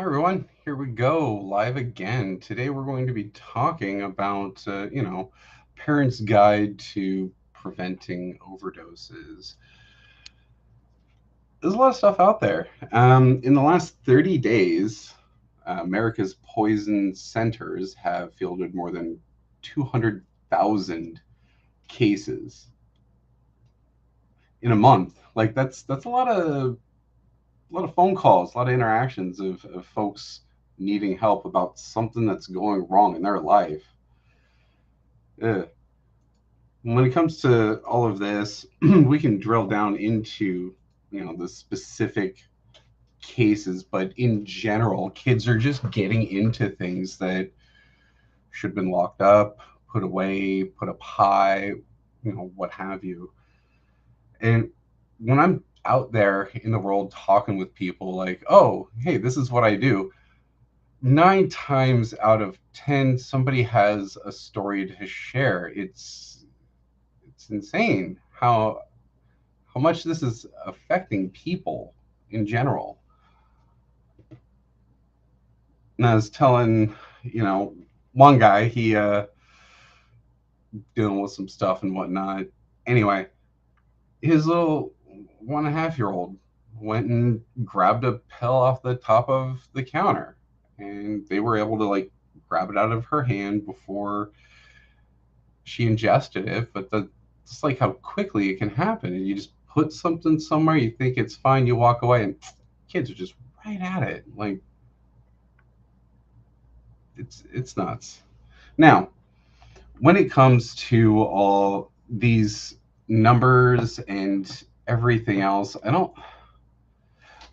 Hi everyone, here we go, live again. Today we're going to be talking about, Parents' Guide to Preventing Overdoses. There's a lot of stuff out there. In the last 30 days, America's poison centers have fielded more than 200,000 cases in a month. Like that's a lot of phone calls, a lot of interactions of folks needing help about something that's going wrong in their life. Ugh. When it comes to all of this, we can drill down into the specific cases, but in general, kids are just getting into things that should have been locked up, put away, put up high, what have you. And when I'm out there in the world talking with people like, oh, hey, this is what I do, 9 times out of 10 somebody has a story to share. It's insane how much this is affecting people in general. And I was telling, you know, one guy, he dealing with some stuff and whatnot. Anyway, his little 1.5-year-old went and grabbed a pill off the top of the counter, and they were able to like grab it out of her hand before she ingested it. But just like how quickly it can happen, and you just put something somewhere, you think it's fine, you walk away, and kids are just right at it. Like it's nuts. Now, when it comes to all these numbers and everything else, I don't.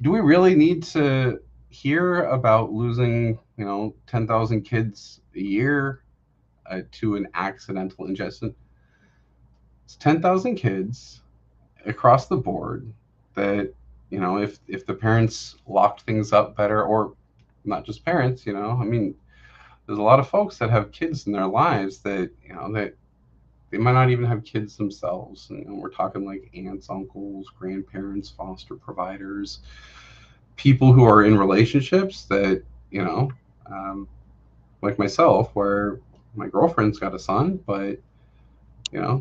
Do we really need to hear about losing, 10,000 kids a year to an accidental ingestion? It's 10,000 kids across the board that, if the parents locked things up better, or not just parents, I mean, there's a lot of folks that have kids in their lives that, that they might not even have kids themselves. And we're talking like aunts, uncles, grandparents, foster providers, people who are in relationships that, you know, um, like myself, where my girlfriend's got a son, but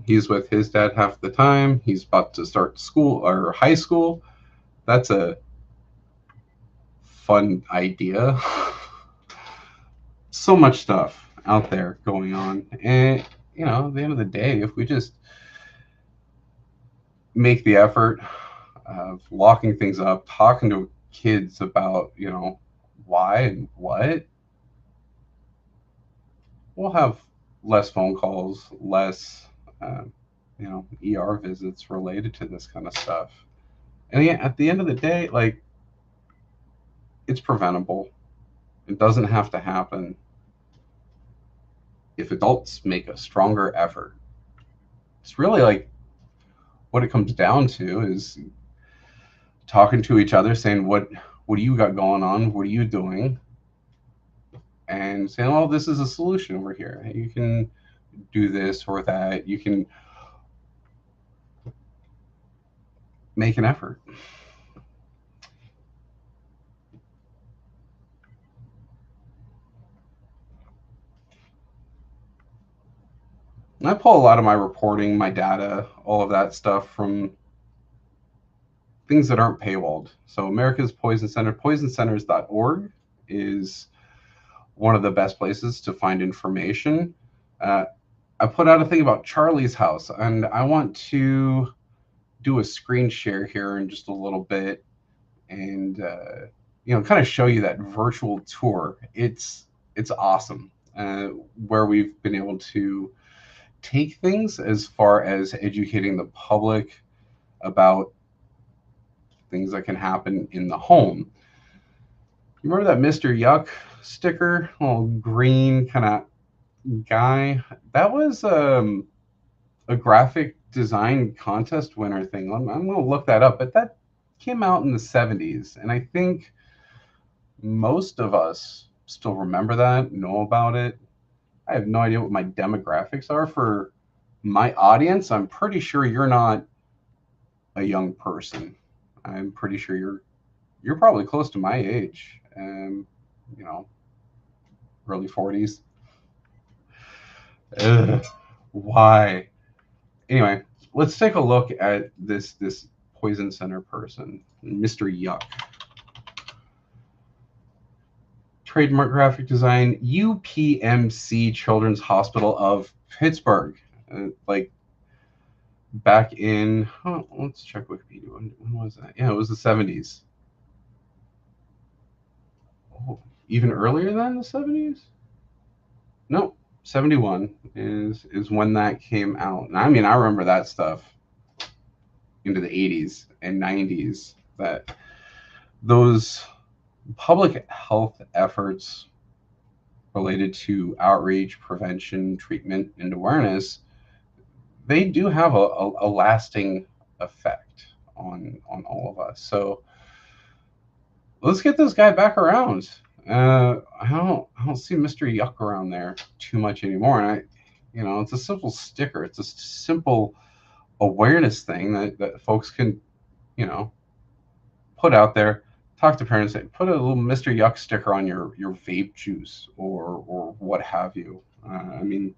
he's with his dad half the time. He's about to start school or high school. That's a fun idea. So much stuff out there going on, and at the end of the day, if we just make the effort of locking things up, talking to kids about why and what, we'll have less phone calls, less ER visits related to this kind of stuff. And yeah, at the end of the day, like, it's preventable. It doesn't have to happen if adults make a stronger effort. It's really like what it comes down to is talking to each other, saying what do you got going on? What are you doing? And saying, "Oh, this is a solution over here. You can do this or that. You can make an effort." And I pull a lot of my reporting, my data, all of that stuff from things that aren't paywalled. So America's Poison Center, poisonceners.org is one of the best places to find information. Uh, I put out a thing about Charlie's house, and I want to do a screen share here in just a little bit, and kind of show you that virtual tour. It's awesome, where we've been able to take things as far as educating the public about things that can happen in the home. You remember that Mr. Yuck sticker, little green kind of guy? That was a graphic design contest winner thing. I'm going to look that up, but that came out in the 70s, and I think most of us still remember that, know about it. I have no idea what my demographics are for my audience. I'm pretty sure you're not a young person. I'm pretty sure you're probably close to my age. early 40s. Ugh, why? Anyway, let's take a look at this poison center person, Mr. Yuck. Trademark graphic design, UPMC Children's Hospital of Pittsburgh. Like back in, let's check Wikipedia. When was that? Yeah, it was the 70s. Oh, even earlier than the 70s? No, 71 is when that came out. And I mean, I remember that stuff into the 80s and 90s. That those public health efforts related to outreach, prevention, treatment, and awareness, they do have a lasting effect on all of us. So let's get this guy back around. I don't see Mr. Yuck around there too much anymore. And it's a simple sticker. It's a simple awareness thing that folks can, put out there. Talk to parents. Say, put a little Mr. Yuck sticker on your vape juice or what have you. I mean,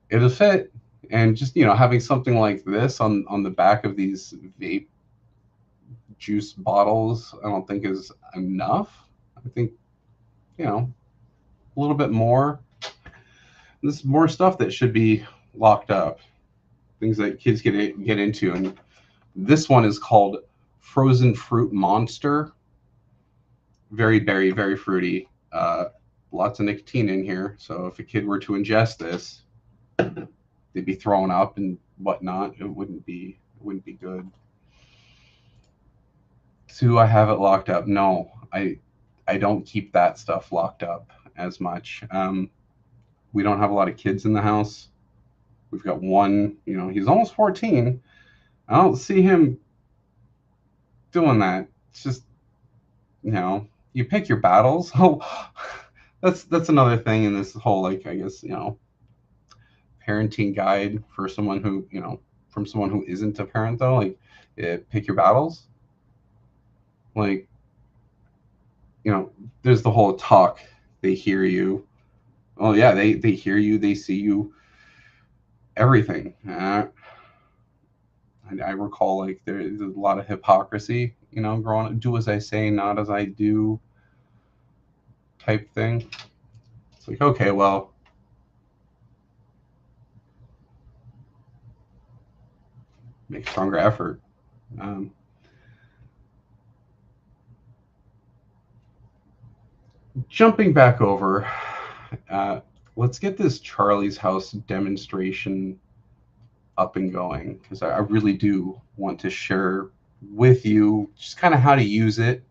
it'll fit. And just having something like this on the back of these vape juice bottles, I don't think is enough. I think a little bit more. This is more stuff that should be locked up, things that kids get into. And this one is called Frozen Fruit Monster. Very berry, very fruity. Lots of nicotine in here. So if a kid were to ingest this, they'd be throwing up and whatnot. It wouldn't be good. Do I have it locked up? No, I don't keep that stuff locked up as much. We don't have a lot of kids in the house. We've got one, he's almost 14. I don't see him doing that. It's just, you pick your battles. Oh, that's another thing in this whole, like, I guess, parenting guide for someone who, from someone who isn't a parent though, like, pick your battles. Like, there's the whole talk. They hear you. Oh yeah, they hear you. They see you. Everything. I recall, like, there's a lot of hypocrisy, growing up. Do as I say, not as I do type thing. It's like, okay, well, make stronger effort. Jumping back over, let's get this Charlie's House demonstration up and going, because I really do want to share with you just kind of how to use it.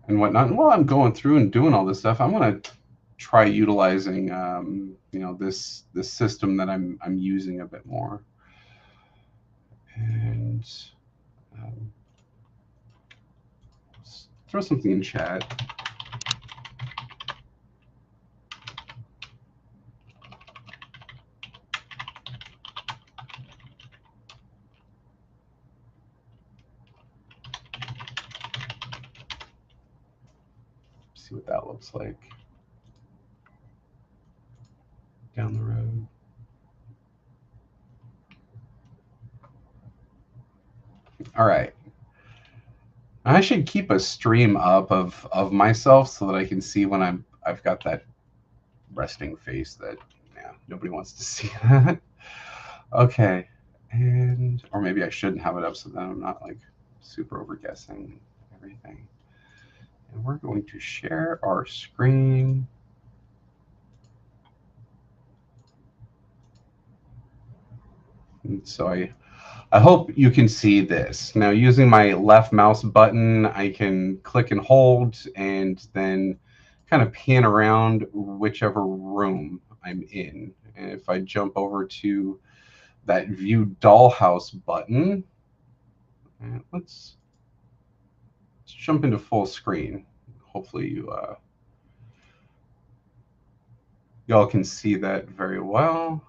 And whatnot. And while I'm going through and doing all this stuff, I'm going to try utilizing, this system that I'm using a bit more. And throw something in chat. See what that looks like down the road. All right. I should keep a stream up of myself so that I can see when I've got that resting face that nobody wants to see that. Okay. And or maybe I shouldn't have it up so that I'm not like super over guessing everything. And we're going to share our screen. And so I hope you can see this. Now, using my left mouse button, I can click and hold and then kind of pan around whichever room I'm in. And if I jump over to that View Dollhouse button, let's jump into full screen. Hopefully y'all can see that very well.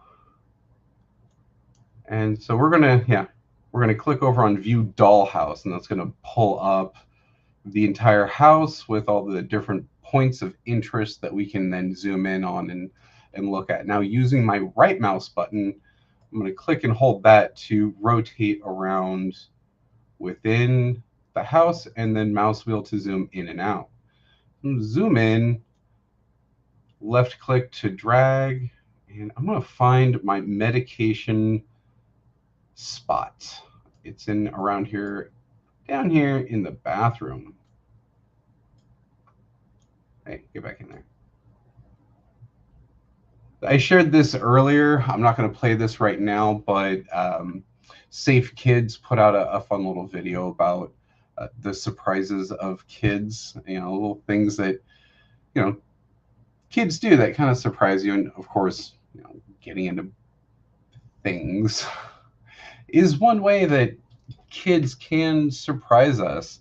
And so we're gonna, We're going to click over on View Dollhouse, and that's going to pull up the entire house with all the different points of interest that we can then zoom in on and look at. Now, using my right mouse button, I'm going to click and hold that to rotate around within the house, and then mouse wheel to zoom in and out. Zoom in, left click to drag, and I'm going to find my medication spot. It's in around here, down here in the bathroom. Hey, get back in there. I shared this earlier. I'm not going to play this right now, but Safe Kids put out a fun little video about the surprises of kids, little things that, kids do that kind of surprise you. And of course, getting into things is one way that kids can surprise us.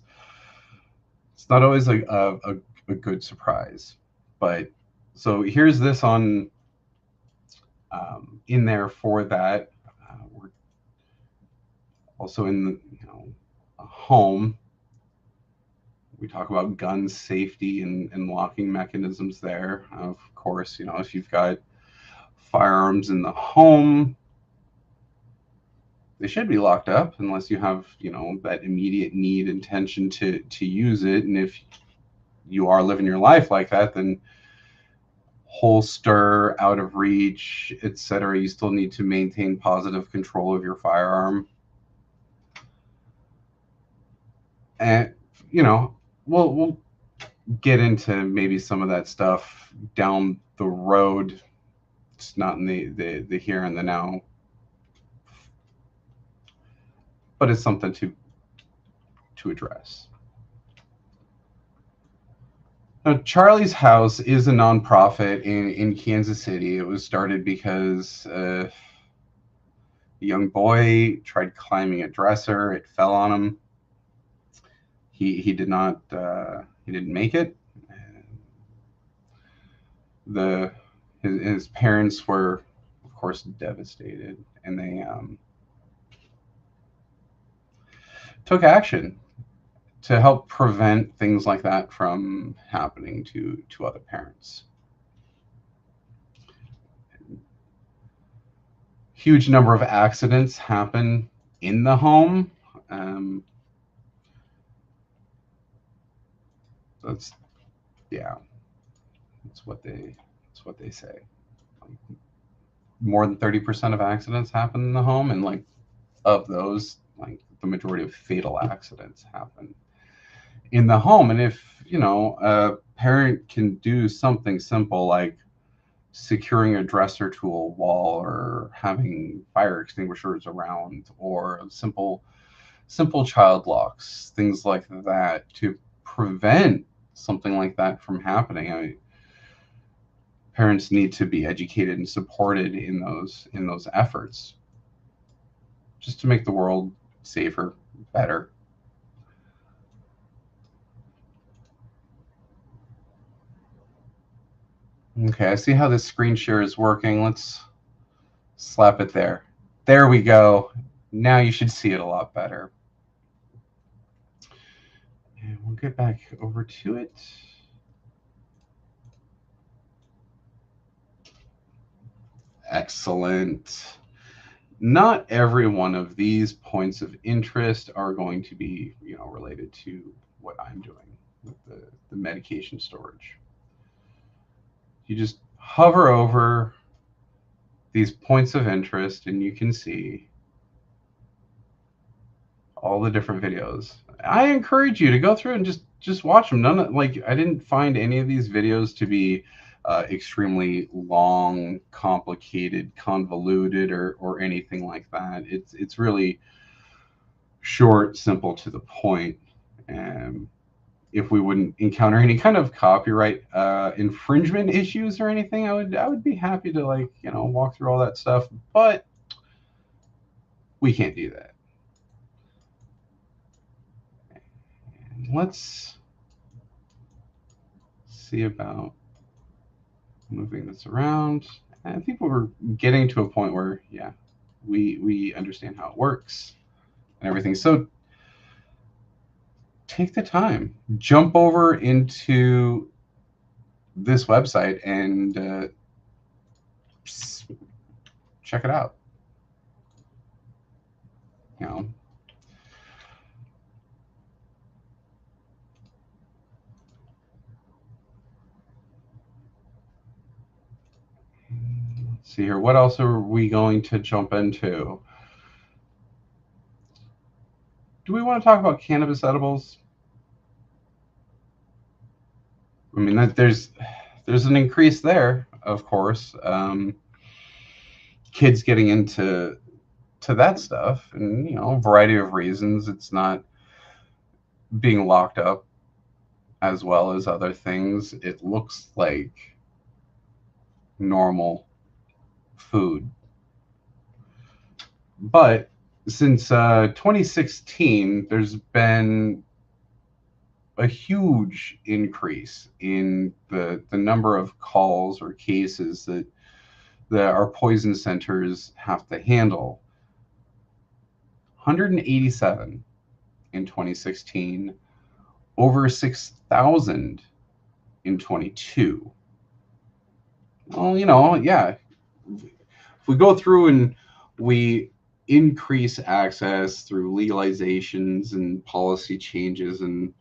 It's not always a good surprise, but so here's this on in there for that. We're also in the a home. We talk about gun safety and locking mechanisms there. Of course, if you've got firearms in the home, they should be locked up unless you have that immediate need intention to use it. And if you are living your life like that, then holster, out of reach, etc. You still need to maintain positive control of your firearm. And we'll get into maybe some of that stuff down the road. It's not in the here and the now, but it's something to address. Now, Charlie's House is a nonprofit in Kansas City. It was started because a young boy tried climbing a dresser. It fell on him. He didn't make it. His parents were, of course, devastated, and they took action to help prevent things like that from happening to other parents. Huge number of accidents happen in the home. That's what they say. More than 30% of accidents happen in the home, and of those, the majority of fatal accidents happen in the home. And if a parent can do something simple like securing a dresser to a wall, or having fire extinguishers around, or simple child locks, things like that, to prevent something like that from happening. Parents need to be educated and supported in those efforts, just to make the world safer, better. Okay, I see how this screen share is working. Let's slap it there. There we go. Now you should see it a lot better. And we'll get back over to it. Excellent. Not every one of these points of interest are going to be, related to what I'm doing with the medication storage. You just hover over these points of interest, and you can see all the different videos. I encourage you to go through and just watch them. I didn't find any of these videos to be extremely long, complicated, convoluted, or anything like that. It's really short, simple, to the point. If we wouldn't encounter any kind of copyright infringement issues or anything, I would be happy to walk through all that stuff, but we can't do that. Let's see about moving this around. I think we're getting to a point where, we understand how it works. and everything. So take the time, jump over into this website and check it out. You know, let's see here. What else are we going to jump into? Do we want to talk about cannabis edibles? I mean, there's an increase there, of course. Kids getting into that stuff, and a variety of reasons. It's not being locked up as well as other things. It looks like normal food, but since 2016, there's been a huge increase in the number of calls or cases that our poison centers have to handle. 187 in 2016, over 6,000 in 22. Well, yeah, if we go through and we increase access through legalizations and policy changes and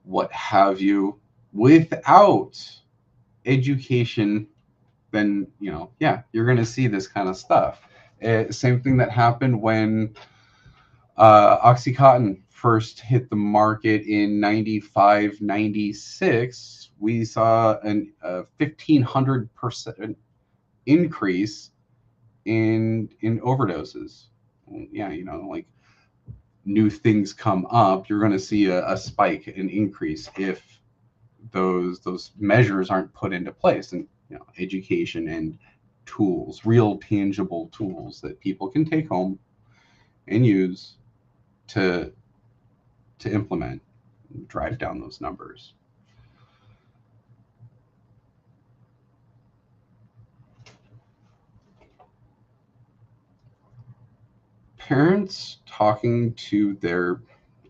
what have you, without education, then yeah, you're going to see this kind of stuff. Same thing that happened when Oxycontin first hit the market in 95, 96. We saw a 1,500% increase in overdoses. Yeah, like new things come up, you're going to see a spike, an increase if those measures aren't put into place. And education and tools, real tangible tools that people can take home and use to implement, drive down those numbers. Parents talking to their,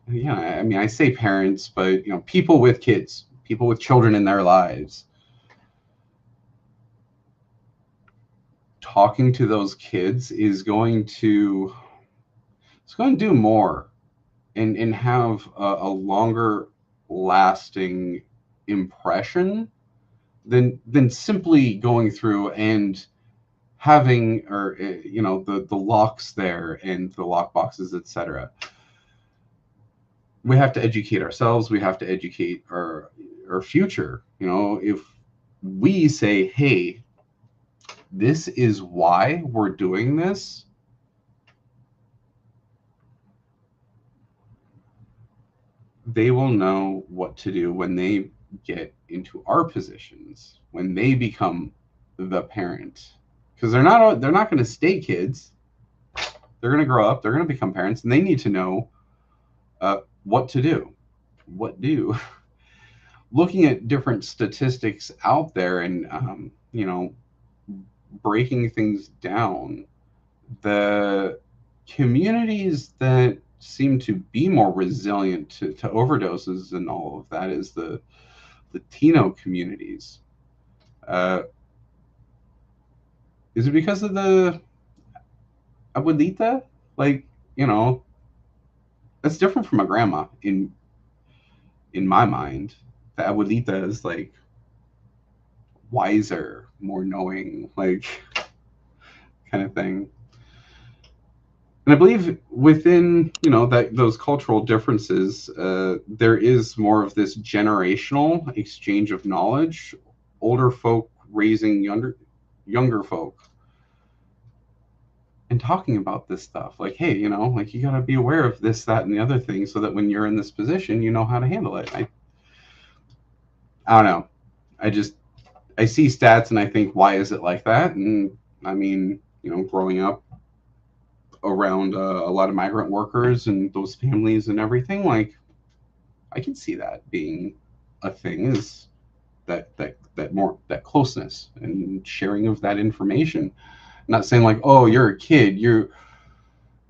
I mean, I say parents, but people with kids, people with children in their lives, talking to those kids is going to do more and have a longer lasting impression than simply going through and having, or the locks there and the lock boxes, etc. We have to educate ourselves. We have to educate our future. If we say, hey, this is why we're doing this, they will know what to do when they get into our positions, when they become the parent, because they're not going to stay kids. They're going to grow up, they're going to become parents, and they need to know what to do. Looking at different statistics out there and breaking things down, the communities that seem to be more resilient to overdoses and all of that is the Latino communities. Is it because of the abuelita? Like, that's different from a grandma in my mind. The abuelita is like wiser, more knowing, like kind of thing. And I believe within that those cultural differences, there is more of this generational exchange of knowledge. Older folk raising younger folk, and talking about this stuff. Like, hey, like you got to be aware of this, that, and the other thing, so that when you're in this position, you know how to handle it. I don't know. I see stats and I think, why is it like that? And I mean, growing up around a lot of migrant workers and those families and everything, like I can see that being a thing, is that closeness and sharing of that information. Not saying like, oh, you're a kid,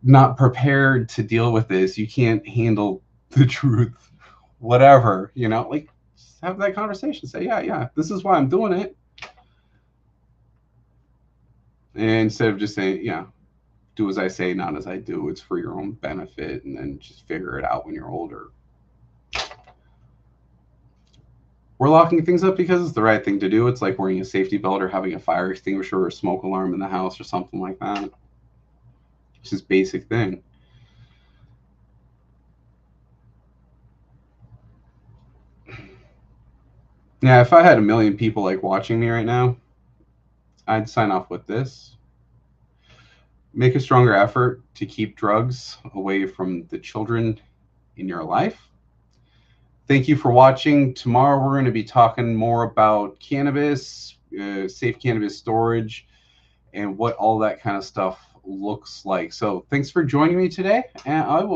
not prepared to deal with this. You can't handle the truth, whatever, like just have that conversation. Say, yeah, this is why I'm doing it. And instead of just saying, yeah, do as I say, not as I do. It's for your own benefit, and then just figure it out when you're older. We're locking things up because it's the right thing to do. It's like wearing a safety belt or having a fire extinguisher or a smoke alarm in the house or something like that. It's just basic thing. Yeah, if I had a million people like watching me right now, I'd sign off with this. Make a stronger effort to keep drugs away from the children in your life. Thank you for watching. Tomorrow we're going to be talking more about cannabis, safe cannabis storage, and what all that kind of stuff looks like. So thanks for joining me today, and I will